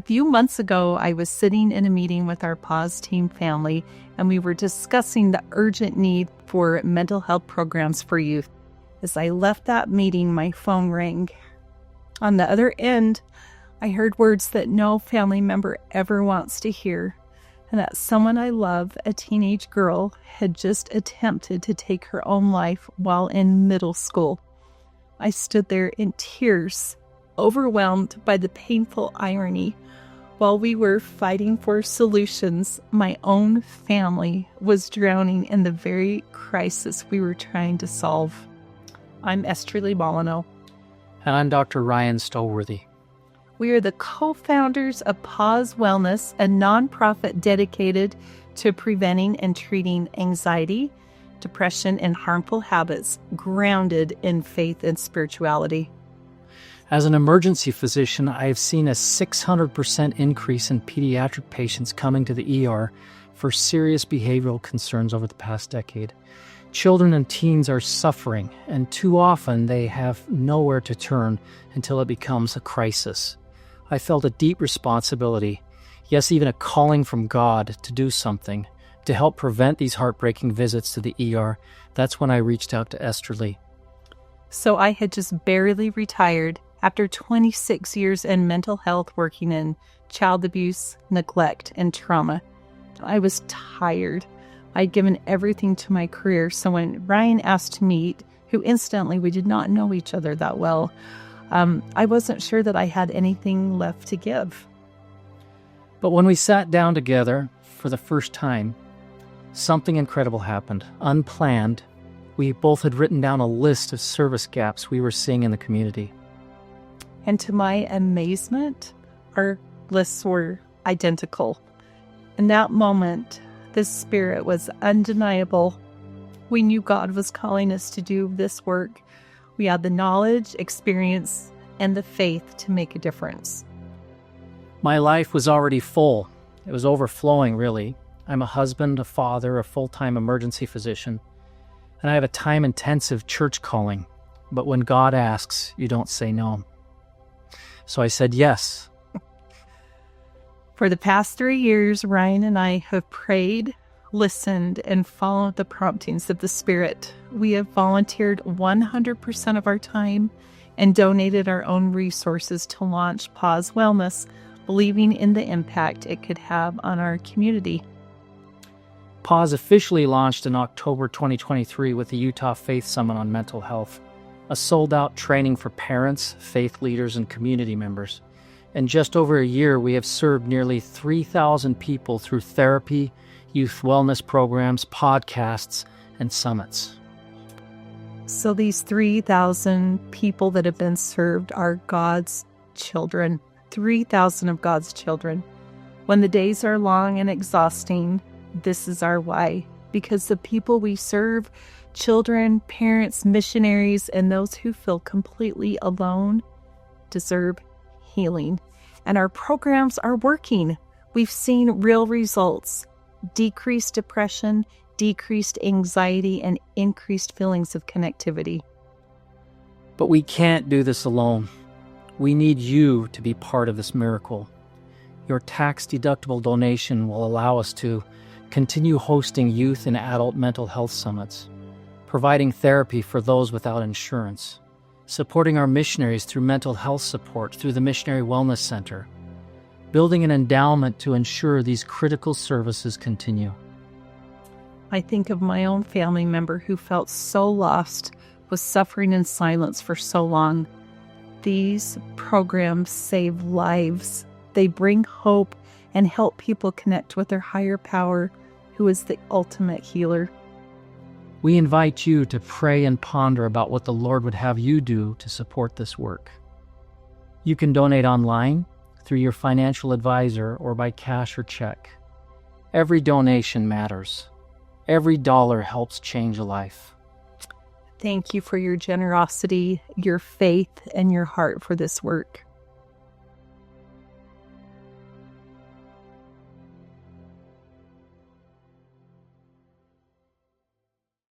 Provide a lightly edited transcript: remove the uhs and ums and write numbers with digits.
few months ago, I was sitting in a meeting with our PAZ team family, and we were discussing the urgent need for mental health programs for youth. As I left that meeting, my phone rang. On the other end, I heard words that no family member ever wants to hear, and that someone I love, a teenage girl, had just attempted to take her own life while in middle school. I stood there in tears, overwhelmed by the painful irony. While we were fighting for solutions, my own family was drowning in the very crisis we were trying to solve. I'm Esterlee. And I'm Dr. Ryan Stowworthy. We are the co-founders of PAZ Wellness, a nonprofit dedicated to preventing and treating anxiety, depression, and harmful habits, grounded in faith and spirituality. As an emergency physician, I have seen a 600% increase in pediatric patients coming to the ER for serious behavioral concerns over the past decade. Children and teens are suffering, and too often they have nowhere to turn until it becomes a crisis. I felt a deep responsibility, yes, even a calling from God to do something to help prevent these heartbreaking visits to the ER. That's when I reached out to Esterlee. So I had just barely retired after 26 years in mental health, working in child abuse, neglect, and trauma. I was tired. I'd given everything to my career, so when Ryan asked to meet, who incidentally we did not know each other that well, I wasn't sure that I had anything left to give. But when we sat down together for the first time, something incredible happened. Unplanned, we both had written down a list of service gaps we were seeing in the community. And to my amazement, our lists were identical. In that moment, this spirit was undeniable. We knew God was calling us to do this work. We had the knowledge, experience, and the faith to make a difference. My life was already full. It was overflowing, really. I'm a husband, a father, a full-time emergency physician, and I have a time-intensive church calling. But when God asks, you don't say no. So I said yes. For the past 3 years, Ryan and I have prayed, listened, and followed the promptings of the Spirit. We have volunteered 100% of our time and donated our own resources to launch PAZ Wellness, believing in the impact it could have on our community. PAZ officially launched in October 2023 with the Utah Faith Summit on Mental Health, a sold-out training for parents, faith leaders, and community members. In just over a year, we have served nearly 3,000 people through therapy, youth wellness programs, podcasts, and summits. So these 3,000 people that have been served are God's children, 3,000 of God's children. When the days are long and exhausting, this is our why. Because the people we serve, children, parents, missionaries, and those who feel completely alone, deserve healing. And our programs are working. We've seen real results: decreased depression, decreased anxiety, and increased feelings of connectivity. But we can't do this alone. We need you to be part of this miracle. Your tax-deductible donation will allow us to continue hosting youth and adult mental health summits, providing therapy for those without insurance, supporting our missionaries through mental health support through the Missionary Wellness Center, building an endowment to ensure these critical services continue. I think of my own family member who felt so lost, was suffering in silence for so long. These programs save lives. They bring hope and help people connect with their higher power, who is the ultimate healer. We invite you to pray and ponder about what the Lord would have you do to support this work. You can donate online, through your financial advisor, or by cash or check. Every donation matters. Every dollar helps change a life. Thank you for your generosity, your faith, and your heart for this work.